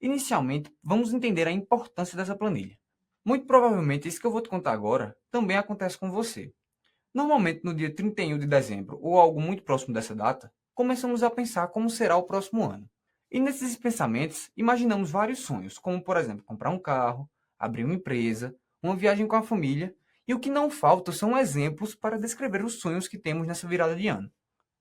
Inicialmente, vamos entender a importância dessa planilha. Muito provavelmente, isso que eu vou te contar agora também acontece com você. Normalmente, no dia 31 de dezembro ou algo muito próximo dessa data, começamos a pensar como será o próximo ano. E nesses pensamentos, imaginamos vários sonhos, como, por exemplo, comprar um carro, abrir uma empresa, uma viagem com a família, e o que não falta são exemplos para descrever os sonhos que temos nessa virada de ano.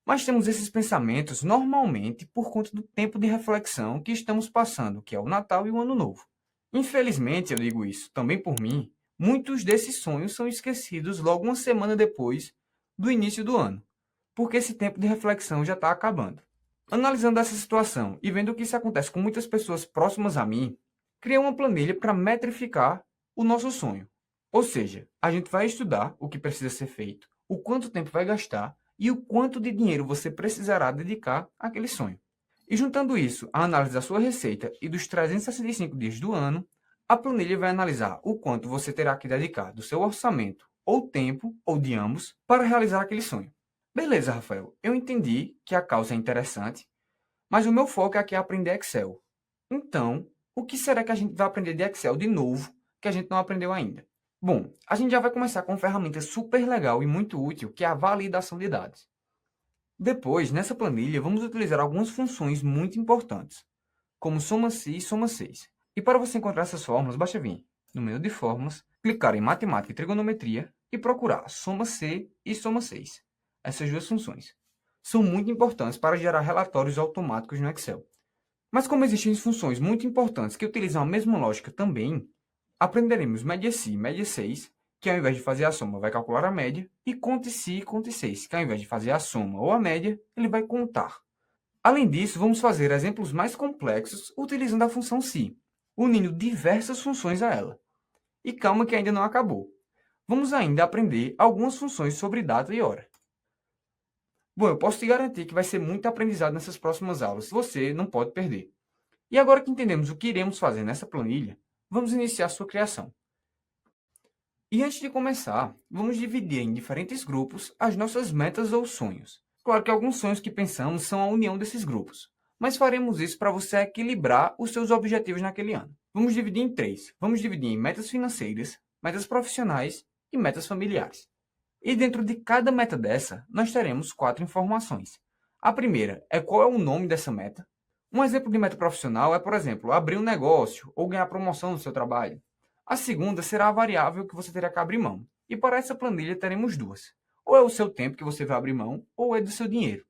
Mas temos esses pensamentos normalmente por conta do tempo de reflexão que estamos passando, que é o Natal e o Ano Novo. Infelizmente, eu digo isso também por mim, muitos desses sonhos são esquecidos logo uma semana depois do início do ano, porque esse tempo de reflexão já está acabando. Analisando essa situação e vendo que isso acontece com muitas pessoas próximas a mim, criei uma planilha para metrificar o nosso sonho. Ou seja, a gente vai estudar o que precisa ser feito, o quanto tempo vai gastar e o quanto de dinheiro você precisará dedicar àquele sonho. E juntando isso à análise da sua receita e dos 365 dias do ano, a planilha vai analisar o quanto você terá que dedicar do seu orçamento, ou tempo, ou de ambos, para realizar aquele sonho. Beleza, Rafael, eu entendi que a causa é interessante, mas o meu foco aqui é aprender Excel. Então, o que será que a gente vai aprender de Excel de novo que a gente não aprendeu ainda? Bom, a gente já vai começar com uma ferramenta super legal e muito útil, que é a validação de dados. Depois, nessa planilha, vamos utilizar algumas funções muito importantes, como soma-se e soma-6. E para você encontrar essas fórmulas, basta vir no menu de fórmulas, clicar em matemática e trigonometria e procurar soma-se e soma-6. Essas duas funções são muito importantes para gerar relatórios automáticos no Excel. Mas como existem funções muito importantes que utilizam a mesma lógica também, aprenderemos média-se e média-6, que ao invés de fazer a soma vai calcular a média, e conte-se e conte-6, que ao invés de fazer a soma ou a média, ele vai contar. Além disso, vamos fazer exemplos mais complexos utilizando a função se, unindo diversas funções a ela. E calma que ainda não acabou. Vamos ainda aprender algumas funções sobre data e hora. Bom, eu posso te garantir que vai ser muito aprendizado nessas próximas aulas, você não pode perder. E agora que entendemos o que iremos fazer nessa planilha, vamos iniciar sua criação. E antes de começar, vamos dividir em diferentes grupos as nossas metas ou sonhos. Claro que alguns sonhos que pensamos são a união desses grupos, mas faremos isso para você equilibrar os seus objetivos naquele ano. Vamos dividir em três. Vamos dividir em metas financeiras, metas profissionais e metas familiares. E dentro de cada meta dessa, nós teremos 4 informações. A primeira é qual é o nome dessa meta. Um exemplo de meta profissional é, por exemplo, abrir um negócio ou ganhar promoção no seu trabalho. A segunda será a variável que você terá que abrir mão. E para essa planilha teremos duas. Ou é o seu tempo que você vai abrir mão, ou é do seu dinheiro.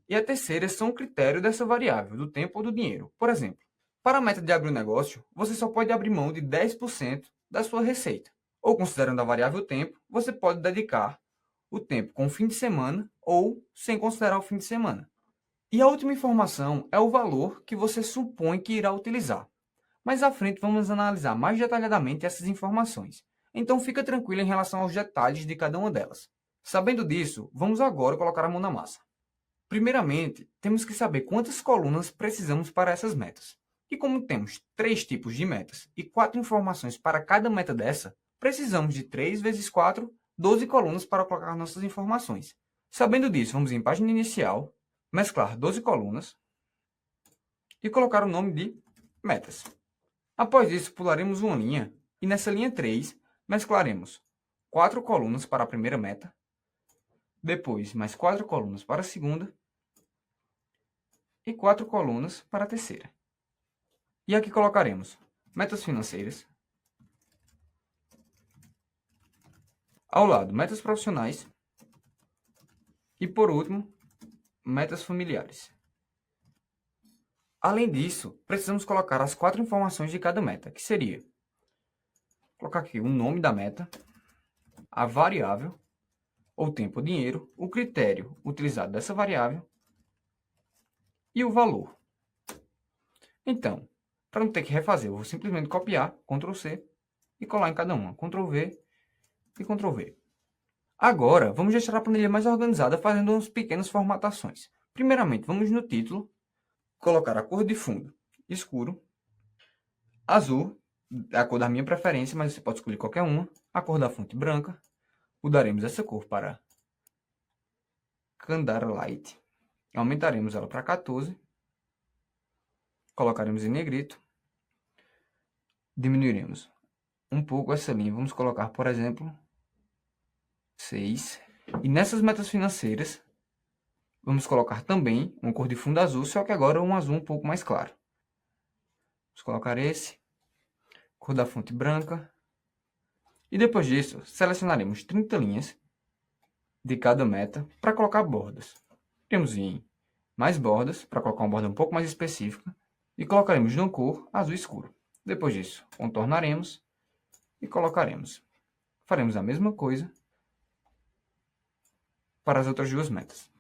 E a terceira são o critério dessa variável, do tempo ou do dinheiro. Por exemplo, para a meta de abrir um negócio, você só pode abrir mão de 10% da sua receita. Ou considerando a variável tempo, você pode dedicar o tempo com o fim de semana ou sem considerar o fim de semana. E a última informação é o valor que você supõe que irá utilizar. Mais à frente vamos analisar mais detalhadamente essas informações. Então fica tranquilo em relação aos detalhes de cada uma delas. Sabendo disso, vamos agora colocar a mão na massa. Primeiramente, temos que saber quantas colunas precisamos para essas metas. E como temos 3 tipos de metas e 4 informações para cada meta dessa, precisamos de 3 vezes 4, 12 colunas para colocar nossas informações. Sabendo disso, vamos em página inicial, mesclar 12 colunas e colocar o nome de metas. Após isso, pularemos uma linha e nessa linha 3, mesclaremos 4 colunas para a primeira meta, depois mais 4 colunas para a segunda e 4 colunas para a terceira. E aqui colocaremos metas financeiras, ao lado metas profissionais e, por último, metas familiares. Além disso, precisamos colocar as 4 informações de cada meta, que seria colocar aqui o nome da meta, a variável, ou tempo ou dinheiro, o critério utilizado dessa variável e o valor. Então, para não ter que refazer, eu vou simplesmente copiar, Ctrl C, e colar em cada uma, Ctrl V e Ctrl V. Agora, vamos deixar a planilha mais organizada fazendo umas pequenas formatações. Primeiramente, vamos no título, colocar a cor de fundo escuro, azul, é a cor da minha preferência, mas você pode escolher qualquer uma, a cor da fonte branca, mudaremos essa cor para Candara Light, aumentaremos ela para 14, colocaremos em negrito, diminuiremos um pouco essa linha. Vamos colocar, por exemplo, 6. E nessas metas financeiras, vamos colocar também uma cor de fundo azul, só que agora um azul um pouco mais claro. Vamos colocar esse, cor da fonte branca. E depois disso, selecionaremos 30 linhas de cada meta para colocar bordas. Temos em mais bordas, para colocar uma borda um pouco mais específica, e colocaremos de uma cor azul escuro. Depois disso, contornaremos e colocaremos. Faremos a mesma coisa para as outras duas metas.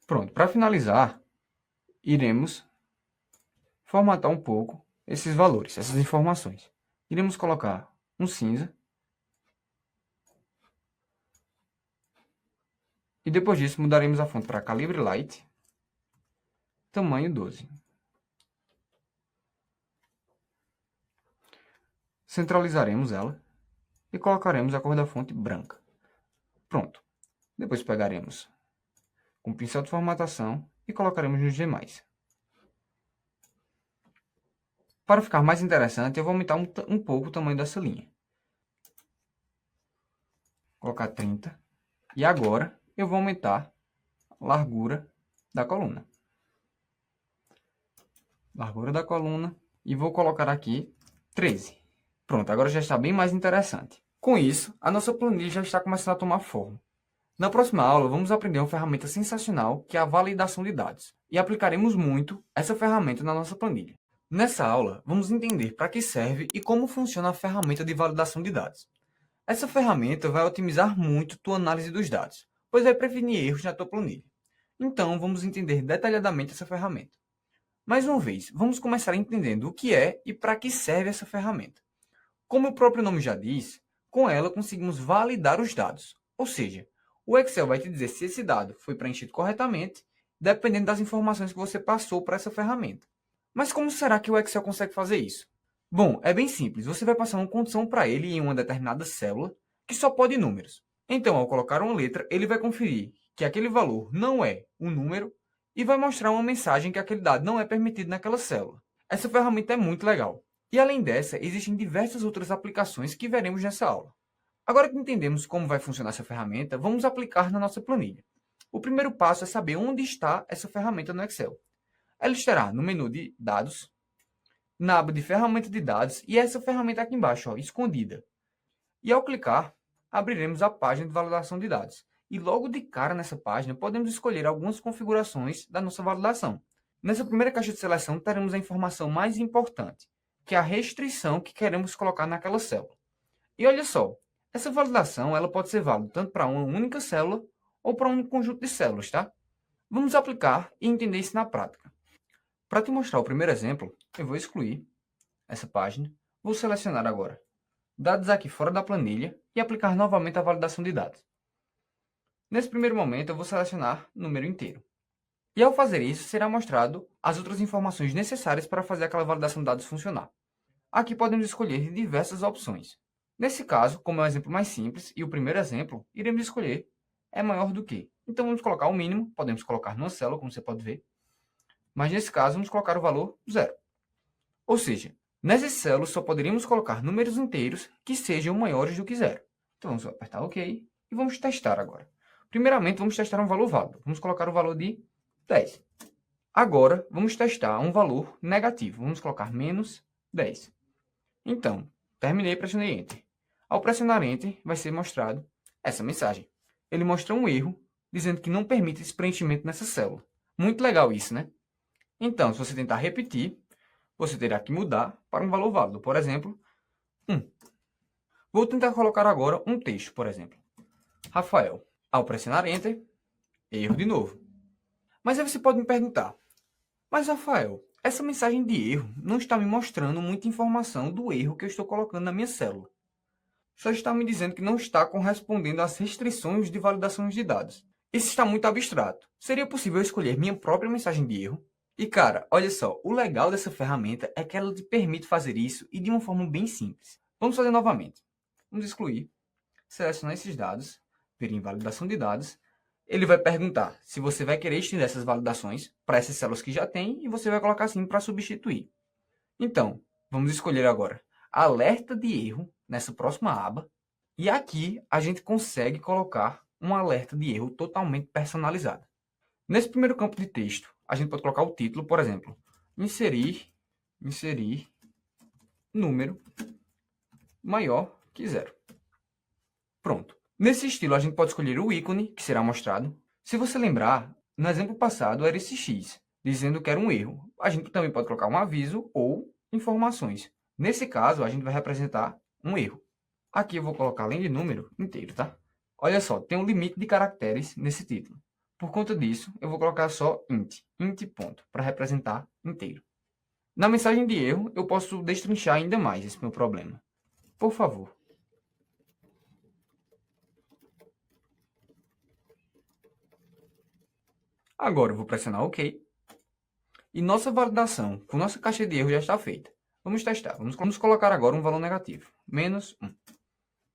Pronto, para finalizar, iremos formatar um pouco esses valores, essas informações. Iremos colocar um cinza. E depois disso, mudaremos a fonte para calibre light, tamanho 12. Centralizaremos ela e colocaremos a cor da fonte branca. Pronto. Depois pegaremos com o pincel de formatação e colocaremos nos demais. Para ficar mais interessante, eu vou aumentar um pouco o tamanho dessa linha. Colocar 30. E agora eu vou aumentar a largura da coluna. Largura da coluna. E vou colocar aqui 13. Pronto, agora já está bem mais interessante. Com isso, a nossa planilha já está começando a tomar forma. Na próxima aula, vamos aprender uma ferramenta sensacional, que é a validação de dados. E aplicaremos muito essa ferramenta na nossa planilha. Nessa aula, vamos entender para que serve e como funciona a ferramenta de validação de dados. Essa ferramenta vai otimizar muito tua análise dos dados, pois vai prevenir erros na tua planilha. Então, vamos entender detalhadamente essa ferramenta. Mais uma vez, vamos começar entendendo o que é e para que serve essa ferramenta. Como o próprio nome já diz, com ela conseguimos validar os dados, ou seja, o Excel vai te dizer se esse dado foi preenchido corretamente, dependendo das informações que você passou para essa ferramenta. Mas como será que o Excel consegue fazer isso? Bom, é bem simples. Você vai passar uma condição para ele em uma determinada célula que só pode números. Então, ao colocar uma letra, ele vai conferir que aquele valor não é um número e vai mostrar uma mensagem que aquele dado não é permitido naquela célula. Essa ferramenta é muito legal. E além dessa, existem diversas outras aplicações que veremos nessa aula. Agora que entendemos como vai funcionar essa ferramenta, vamos aplicar na nossa planilha. O primeiro passo é saber onde está essa ferramenta no Excel. Ela estará no menu de Dados, na aba de Ferramenta de Dados e essa ferramenta aqui embaixo, ó, escondida. E ao clicar, abriremos a página de validação de dados. E logo de cara nessa página, podemos escolher algumas configurações da nossa validação. Nessa primeira caixa de seleção, teremos a informação mais importante, que é a restrição que queremos colocar naquela célula. E olha só, essa validação ela pode ser válida tanto para uma única célula ou para um conjunto de células, tá? Vamos aplicar e entender isso na prática. Para te mostrar o primeiro exemplo, eu vou excluir essa página. Vou selecionar agora dados aqui fora da planilha e aplicar novamente a validação de dados. Nesse primeiro momento, eu vou selecionar número inteiro. E ao fazer isso, será mostrado as outras informações necessárias para fazer aquela validação de dados funcionar. Aqui podemos escolher diversas opções. Nesse caso, como é o exemplo mais simples e o primeiro exemplo, iremos escolher é maior do que. Então vamos colocar o mínimo, podemos colocar numa célula, como você pode ver. Mas nesse caso, vamos colocar o valor 0. Ou seja, nessas células só poderíamos colocar números inteiros que sejam maiores do que 0. Então vamos apertar OK e vamos testar agora. Primeiramente, vamos testar um valor válido. Vamos colocar o valor de 10. Agora, vamos testar um valor negativo. Vamos colocar menos 10. Então, terminei e pressionei Enter. Ao pressionar Enter, vai ser mostrado essa mensagem. Ele mostra um erro, dizendo que não permite esse preenchimento nessa célula. Muito legal isso, né? Então, se você tentar repetir, você terá que mudar para um valor válido. Por exemplo, 1. Vou tentar colocar agora um texto, por exemplo. Rafael. Ao pressionar Enter, erro de novo. Mas aí você pode me perguntar, mas Rafael, essa mensagem de erro não está me mostrando muita informação do erro que eu estou colocando na minha célula. Só está me dizendo que não está correspondendo às restrições de validação de dados. Isso está muito abstrato. Seria possível escolher minha própria mensagem de erro? E cara, olha só, o legal dessa ferramenta é que ela te permite fazer isso e de uma forma bem simples. Vamos fazer novamente. Vamos excluir, selecionar esses dados, vir em validação de dados, ele vai perguntar se você vai querer estender essas validações para essas células que já tem e você vai colocar sim para substituir. Então, vamos escolher agora alerta de erro nessa próxima aba e aqui a gente consegue colocar um alerta de erro totalmente personalizado. Nesse primeiro campo de texto, a gente pode colocar o título, por exemplo, inserir número maior que 0. Pronto. Nesse estilo, a gente pode escolher o ícone que será mostrado. Se você lembrar, no exemplo passado era esse X, dizendo que era um erro. A gente também pode colocar um aviso ou informações. Nesse caso, a gente vai representar um erro. Aqui eu vou colocar, além de número, inteiro, tá? Olha só, tem um limite de caracteres nesse título. Por conta disso, eu vou colocar só int ponto, para representar inteiro. Na mensagem de erro, eu posso destrinchar ainda mais esse meu problema. Por favor. Agora eu vou pressionar OK. E nossa validação com nossa caixa de erro já está feita. Vamos testar. Vamos colocar agora um valor negativo. -1.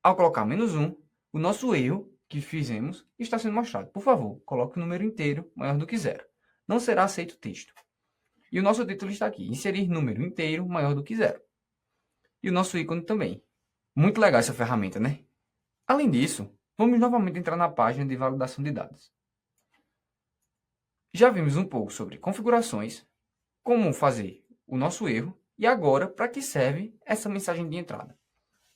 Ao colocar -1, o nosso erro que fizemos está sendo mostrado. Por favor, coloque o número inteiro maior do que 0. Não será aceito o texto. E o nosso título está aqui. Inserir número inteiro maior do que 0. E o nosso ícone também. Muito legal essa ferramenta, né? Além disso, vamos novamente entrar na página de validação de dados. Já vimos um pouco sobre configurações, como fazer o nosso erro e agora para que serve essa mensagem de entrada.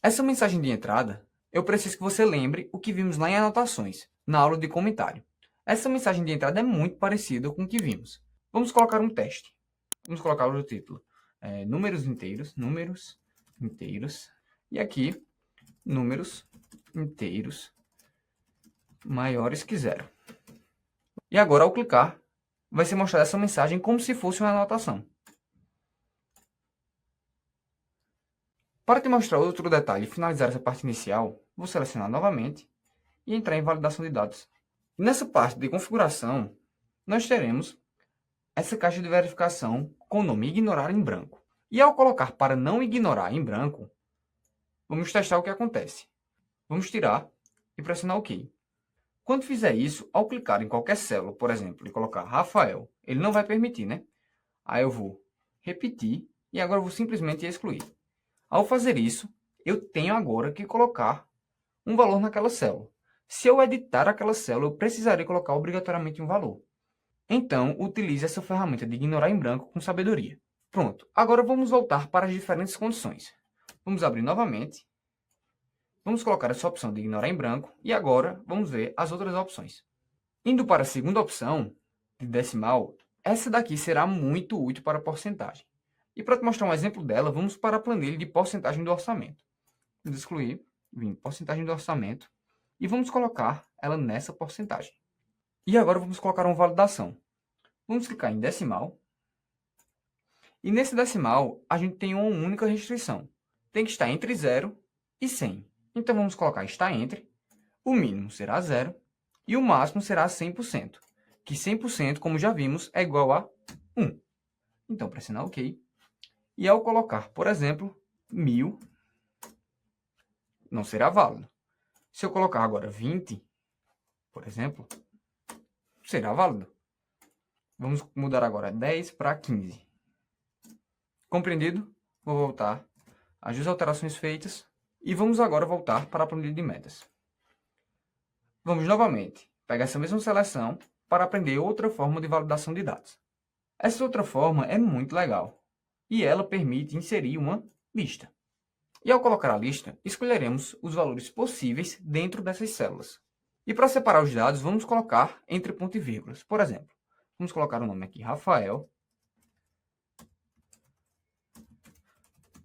Essa mensagem de entrada, eu preciso que você lembre o que vimos lá em anotações, na aula de comentário. Essa mensagem de entrada é muito parecida com o que vimos. Vamos colocar um teste. Vamos colocar o título números inteiros, e aqui números inteiros maiores que 0. E agora, ao clicar, vai ser mostrada essa mensagem como se fosse uma anotação. Para te mostrar outro detalhe e finalizar essa parte inicial, vou selecionar novamente e entrar em validação de dados. Nessa parte de configuração, nós teremos essa caixa de verificação com o nome ignorar em branco. E ao colocar para não ignorar em branco, vamos testar o que acontece. Vamos tirar e pressionar OK. Quando fizer isso, ao clicar em qualquer célula, por exemplo, e colocar Rafael, ele não vai permitir, né? Aí eu vou repetir e agora eu vou simplesmente excluir. Ao fazer isso, eu tenho agora que colocar um valor naquela célula. Se eu editar aquela célula, eu precisarei colocar obrigatoriamente um valor. Então, utilize essa ferramenta de ignorar em branco com sabedoria. Pronto, agora vamos voltar para as diferentes condições. Vamos abrir novamente. Vamos colocar essa opção de ignorar em branco e agora vamos ver as outras opções. Indo para a segunda opção, de decimal, essa daqui será muito útil para porcentagem. E para te mostrar um exemplo dela, vamos para a planilha de porcentagem do orçamento. Vamos excluir, vir em porcentagem do orçamento e vamos colocar ela nessa porcentagem. E agora vamos colocar uma validação. Vamos clicar em decimal. E nesse decimal, a gente tem uma única restrição. Tem que estar entre 0 e 100. Então vamos colocar está entre. O mínimo será 0 e o máximo será 100%. Que 100%, como já vimos, é igual a 1. Então pressionar OK. E ao colocar, por exemplo, 1000, não será válido. Se eu colocar agora 20, por exemplo, será válido. Vamos mudar agora 10 para 15. Compreendido? Vou voltar às alterações feitas e vamos agora voltar para a planilha de metas. Vamos novamente pegar essa mesma seleção para aprender outra forma de validação de dados. Essa outra forma é muito legal e ela permite inserir uma lista. E ao colocar a lista, escolheremos os valores possíveis dentro dessas células. E para separar os dados, vamos colocar entre ponto e vírgulas. Por exemplo, vamos colocar o nome aqui, Rafael,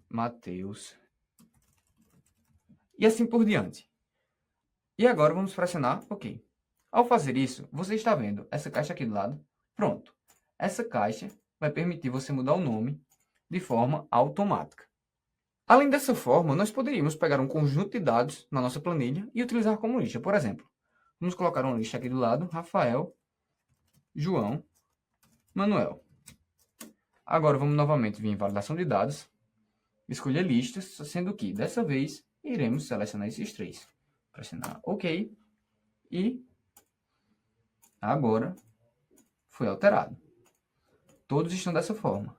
Mateus, e assim por diante. E agora vamos pressionar OK. Ao fazer isso, você está vendo essa caixa aqui do lado? Pronto. Essa caixa vai permitir você mudar o nome de forma automática. Além dessa forma, nós poderíamos pegar um conjunto de dados na nossa planilha e utilizar como lista. Por exemplo, vamos colocar uma lista aqui do lado, Rafael, João, Manuel. Agora vamos novamente vir em validação de dados, escolher listas, sendo que dessa vez iremos selecionar esses três. Pressionar OK. e agora foi alterado. Todos estão dessa forma.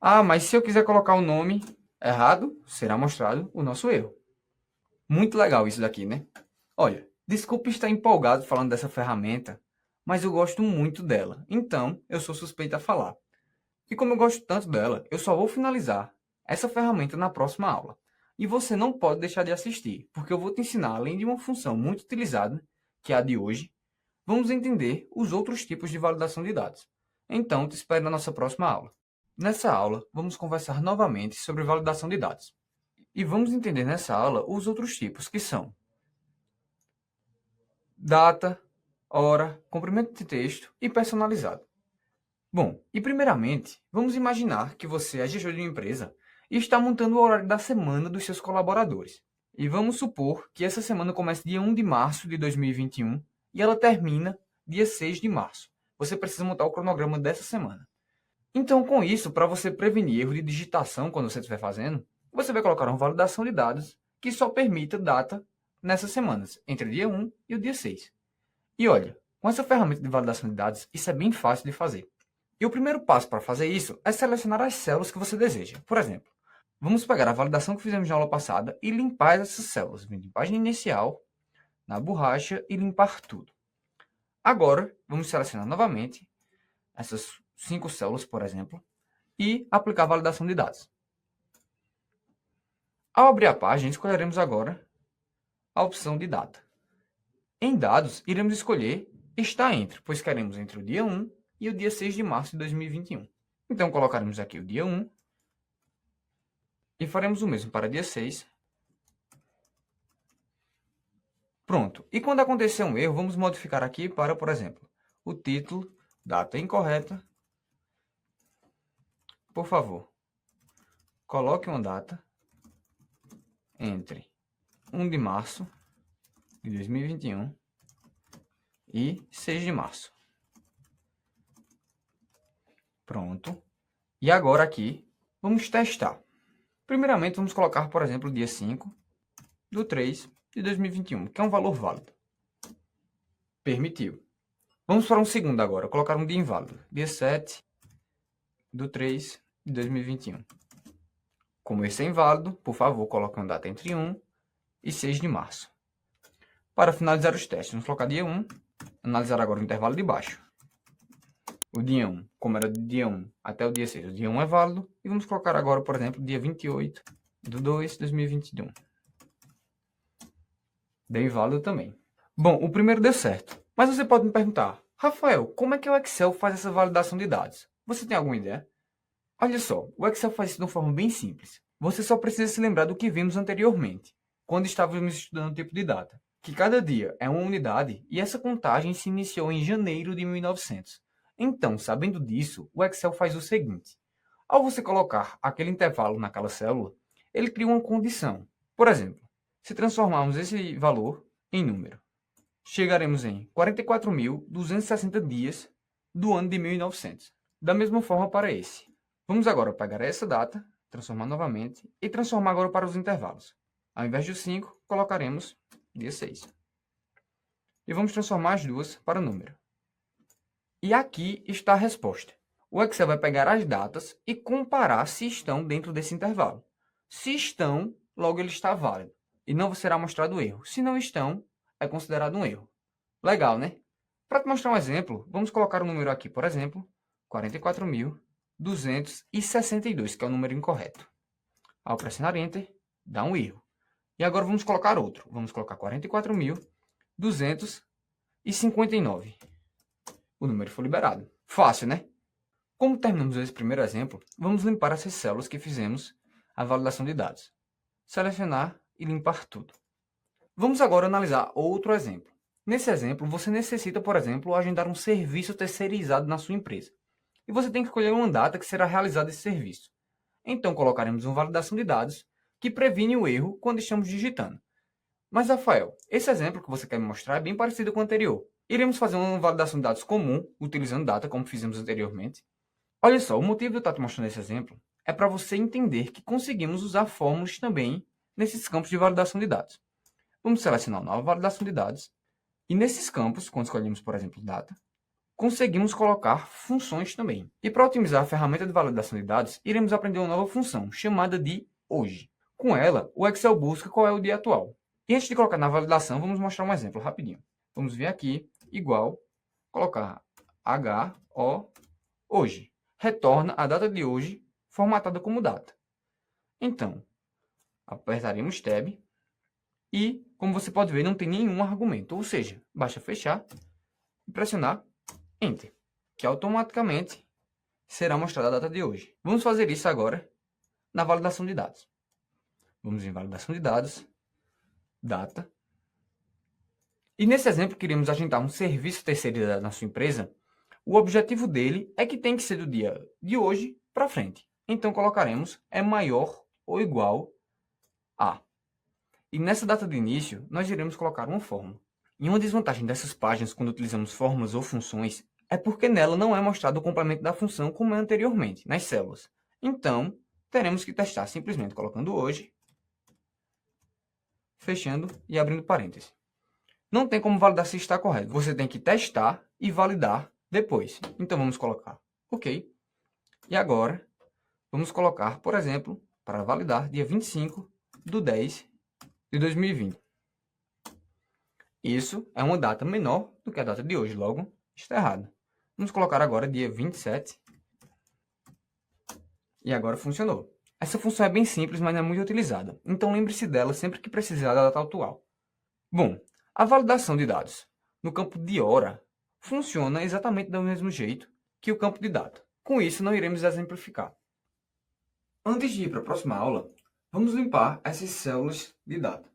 Ah, mas se eu quiser colocar o nome errado, será mostrado o nosso erro. Muito legal isso daqui, né? Olha, desculpe estar empolgado falando dessa ferramenta, mas eu gosto muito dela, então eu sou suspeito a falar. E como eu gosto tanto dela, eu só vou finalizar essa ferramenta na próxima aula. E você não pode deixar de assistir, porque eu vou te ensinar, além de uma função muito utilizada, que é a de hoje, vamos entender os outros tipos de validação de dados. Então, te espero na nossa próxima aula. Nessa aula, vamos conversar novamente sobre validação de dados. E vamos entender nessa aula os outros tipos, que são data, hora, comprimento de texto e personalizado. Bom, e primeiramente, vamos imaginar que você é gestor de uma empresa e está montando o horário da semana dos seus colaboradores. E vamos supor que essa semana começa dia 1 de março de 2021 e ela termina dia 6 de março. Você precisa montar o cronograma dessa semana. Então, com isso, para você prevenir erro de digitação quando você estiver fazendo, você vai colocar uma validação de dados que só permita data nessas semanas, entre o dia 1 e o dia 6. E olha, com essa ferramenta de validação de dados, isso é bem fácil de fazer. E o primeiro passo para fazer isso é selecionar as células que você deseja. Por exemplo, vamos pegar a validação que fizemos na aula passada e limpar essas células. Vindo em página inicial, na borracha e limpar tudo. Agora, vamos selecionar novamente essas 5 células, por exemplo, e aplicar a validação de dados. Ao abrir a página, escolheremos agora a opção de data. Em dados, iremos escolher está entre, pois queremos entre o dia 1 e o dia 6 de março de 2021. Então, colocaremos aqui o dia 1 e faremos o mesmo para dia 6. Pronto. E quando acontecer um erro, vamos modificar aqui para, por exemplo, o título, data incorreta. Por favor, coloque uma data entre 1 de março de 2021 e 6 de março. Pronto. E agora aqui, vamos testar. Primeiramente, vamos colocar, por exemplo, o dia 5 do 3 de 2021, que é um valor válido. Permitiu. Vamos para um segundo agora, colocar um dia inválido. Dia 7 do 3 de 2021. Como esse é inválido, por favor, coloque uma data entre 1 e 6 de março. Para finalizar os testes, vamos colocar dia 1, analisar agora o intervalo de baixo. O dia 1, como era do dia 1 até o dia 6, o dia 1 é válido. E vamos colocar agora, por exemplo, dia 28 de 2 de 2021. Deu inválido também. Bom, o primeiro deu certo. Mas você pode me perguntar, Rafael, como é que o Excel faz essa validação de dados? Você tem alguma ideia? Olha só, o Excel faz isso de uma forma bem simples. Você só precisa se lembrar do que vimos anteriormente, quando estávamos estudando o tipo de data, que cada dia é uma unidade e essa contagem se iniciou em janeiro de 1900. Então, sabendo disso, o Excel faz o seguinte. Ao você colocar aquele intervalo naquela célula, ele cria uma condição. Por exemplo, se transformarmos esse valor em número, chegaremos em 44.260 dias do ano de 1900. Da mesma forma para esse. Vamos agora pegar essa data, transformar novamente e transformar agora para os intervalos. Ao invés de 5, colocaremos dia 6. E vamos transformar as duas para número. E aqui está a resposta. O Excel vai pegar as datas e comparar se estão dentro desse intervalo. Se estão, logo ele está válido. E não será mostrado erro. Se não estão, é considerado um erro. Legal, né? Para te mostrar um exemplo, vamos colocar o número aqui, por exemplo, 44.262, que é o número incorreto. Ao pressionar Enter, dá um erro. E agora vamos colocar outro. Vamos colocar 44.259. O número foi liberado. Fácil, né? Como terminamos esse primeiro exemplo, vamos limpar essas células que fizemos a validação de dados. Selecionar e limpar tudo. Vamos agora analisar outro exemplo. Nesse exemplo, você necessita, por exemplo, agendar um serviço terceirizado na sua empresa. E você tem que escolher uma data que será realizado esse serviço. Então, colocaremos uma validação de dados que previne o erro quando estamos digitando. Mas, Rafael, esse exemplo que você quer me mostrar é bem parecido com o anterior. Iremos fazer uma validação de dados comum, utilizando data, como fizemos anteriormente. Olha só, o motivo de eu estar te mostrando esse exemplo é para você entender que conseguimos usar fórmulas também nesses campos de validação de dados. Vamos selecionar uma nova validação de dados. E nesses campos, quando escolhemos, por exemplo, data, conseguimos colocar funções também. E para otimizar a ferramenta de validação de dados, iremos aprender uma nova função, chamada de hoje. Com ela, o Excel busca qual é o dia atual. E antes de colocar na validação, vamos mostrar um exemplo rapidinho. Vamos vir aqui, igual, colocar HO hoje. Retorna a data de hoje, formatada como data. Então, apertaremos Tab e, como você pode ver, não tem nenhum argumento. Ou seja, basta fechar e pressionar Enter, que automaticamente será mostrada a data de hoje. Vamos fazer isso agora na validação de dados. Vamos em validação de dados, data. E nesse exemplo, queremos agendar um serviço terceirizado na sua empresa. O objetivo dele é que tem que ser do dia de hoje para frente. Então, colocaremos é maior ou igual a. E nessa data de início, nós iremos colocar uma fórmula. E uma desvantagem dessas páginas, quando utilizamos fórmulas ou funções, é porque nela não é mostrado o complemento da função como é anteriormente, nas células. Então, teremos que testar simplesmente colocando hoje, fechando e abrindo parênteses. Não tem como validar se está correto. Você tem que testar e validar depois. Então, vamos colocar OK. E agora, vamos colocar, por exemplo, para validar, dia 25/10 de 2020. Isso é uma data menor do que a data de hoje, logo está errado. Vamos colocar agora dia 27. E agora funcionou. Essa função é bem simples, mas não é muito utilizada. Então lembre-se dela sempre que precisar da data atual. Bom, a validação de dados no campo de hora funciona exatamente do mesmo jeito que o campo de data. Com isso, não iremos exemplificar. Antes de ir para a próxima aula, vamos limpar essas células de data.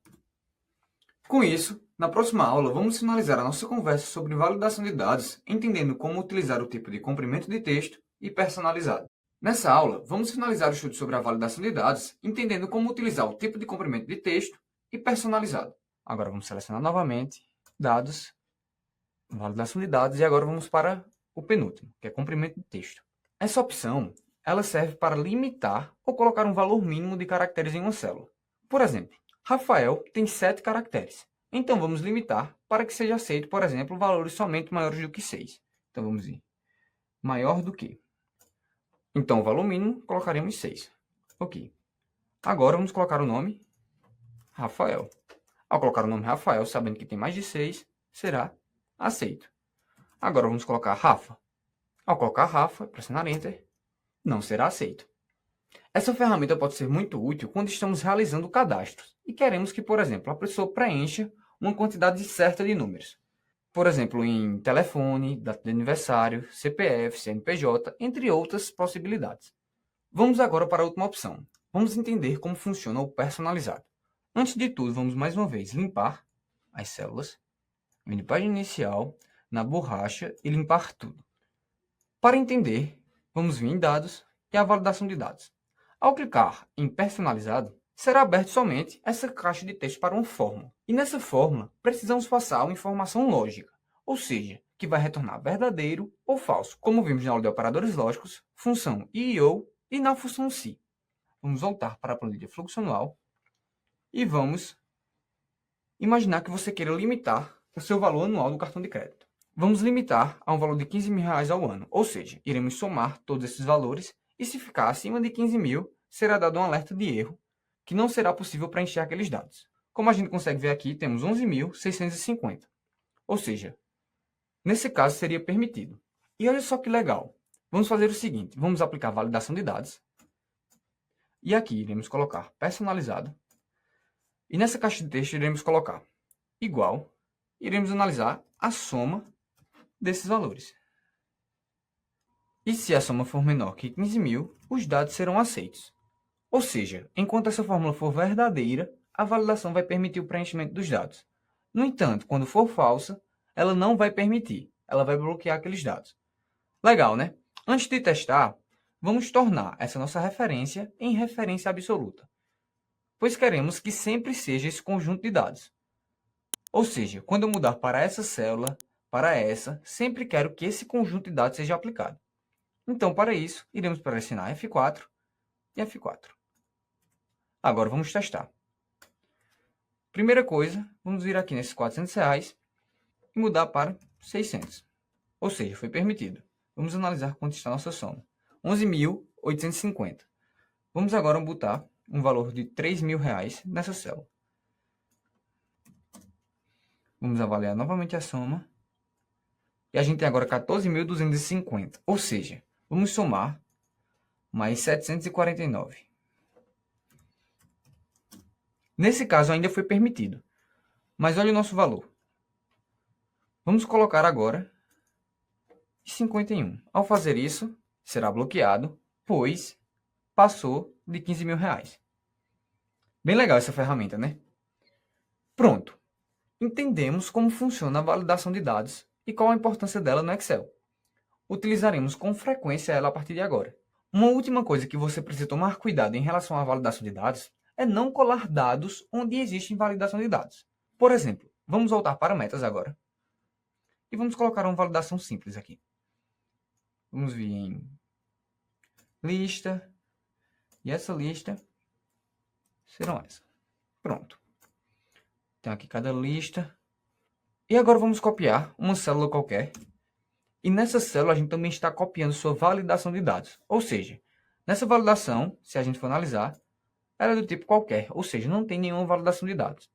Com isso, na próxima aula, vamos finalizar a nossa conversa sobre validação de dados, entendendo como utilizar o tipo de comprimento de texto e personalizado. Nessa aula, vamos finalizar o estudo sobre a validação de dados, entendendo como utilizar o tipo de comprimento de texto e personalizado. Agora vamos selecionar novamente, dados, validação de dados, e agora vamos para o penúltimo, que é comprimento de texto. Essa opção, ela serve para limitar ou colocar um valor mínimo de caracteres em uma célula. Por exemplo, Rafael tem 7 caracteres. Então, vamos limitar para que seja aceito, por exemplo, valores somente maiores do que 6. Então, vamos ir maior do que. Então, o valor mínimo, colocaremos 6. Ok. Agora, vamos colocar o nome Rafael. Ao colocar o nome Rafael, sabendo que tem mais de 6, será aceito. Agora, vamos colocar Rafa. Ao colocar Rafa, pressionar Enter, não será aceito. Essa ferramenta pode ser muito útil quando estamos realizando cadastros e queremos que, por exemplo, a pessoa preencha uma quantidade certa de números. Por exemplo, em telefone, data de aniversário, CPF, CNPJ, entre outras possibilidades. Vamos agora para a última opção. Vamos entender como funciona o personalizado. Antes de tudo, vamos mais uma vez limpar as células, vir em página inicial, na borracha e limpar tudo. Para entender, vamos vir em dados e a validação de dados. Ao clicar em personalizado, será aberto somente essa caixa de texto para uma fórmula. E nessa fórmula, precisamos passar uma informação lógica, ou seja, que vai retornar verdadeiro ou falso, como vimos na aula de operadores lógicos, função IO e na função SI. Vamos voltar para a planilha fluxo anual e vamos imaginar que você queira limitar o seu valor anual do cartão de crédito. Vamos limitar a um valor de R$ 15.000 ao ano, ou seja, iremos somar todos esses valores e se ficar acima de 15 mil, será dado um alerta de erro, que não será possível preencher aqueles dados. Como a gente consegue ver aqui, temos 11.650. Ou seja, nesse caso seria permitido. E olha só que legal. Vamos fazer o seguinte, vamos aplicar validação de dados. E aqui iremos colocar personalizado. E nessa caixa de texto iremos colocar igual. Iremos analisar a soma desses valores. E se a soma for menor que 15 mil, os dados serão aceitos. Ou seja, enquanto essa fórmula for verdadeira, a validação vai permitir o preenchimento dos dados. No entanto, quando for falsa, ela não vai permitir. Ela vai bloquear aqueles dados. Legal, né? Antes de testar, vamos tornar essa nossa referência em referência absoluta, pois queremos que sempre seja esse conjunto de dados. Ou seja, quando eu mudar para essa célula, para essa, sempre quero que esse conjunto de dados seja aplicado. Então, para isso, iremos pressionar F4 e F4. Agora vamos testar. Primeira coisa, vamos vir aqui nesses R$ 400 e mudar para 600. Ou seja, foi permitido. Vamos analisar quanto está a nossa soma. 11.850. Vamos agora botar um valor de R$ 3.000 nessa célula. Vamos avaliar novamente a soma. E a gente tem agora 14.250. Ou seja, vamos somar mais 749. Nesse caso ainda foi permitido. Mas olha o nosso valor. Vamos colocar agora 51. Ao fazer isso, será bloqueado, pois passou de R$ 15.000. Bem legal essa ferramenta, né? Pronto. Entendemos como funciona a validação de dados e qual a importância dela no Excel. Utilizaremos com frequência ela a partir de agora. Uma última coisa que você precisa tomar cuidado em relação à validação de dados é não colar dados onde existe invalidação de dados. Por exemplo, vamos voltar para metas agora. E vamos colocar uma validação simples aqui. Vamos vir em lista. E essa lista serão essa. Pronto. Tem aqui cada lista. E agora vamos copiar uma célula qualquer. E nessa célula a gente também está copiando sua validação de dados. Ou seja, nessa validação, se a gente for analisar, ela é do tipo qualquer. Ou seja, não tem nenhuma validação de dados.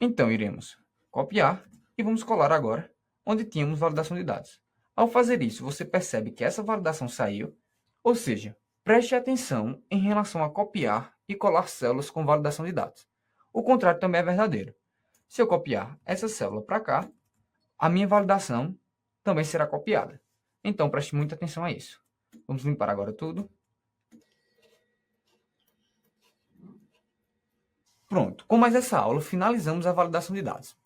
Então iremos copiar e vamos colar agora onde tínhamos validação de dados. Ao fazer isso, você percebe que essa validação saiu. Ou seja, preste atenção em relação a copiar e colar células com validação de dados. O contrário também é verdadeiro. Se eu copiar essa célula para cá, a minha validação também será copiada. Então, preste muita atenção a isso. Vamos limpar agora tudo. Pronto. Com mais essa aula, finalizamos a validação de dados.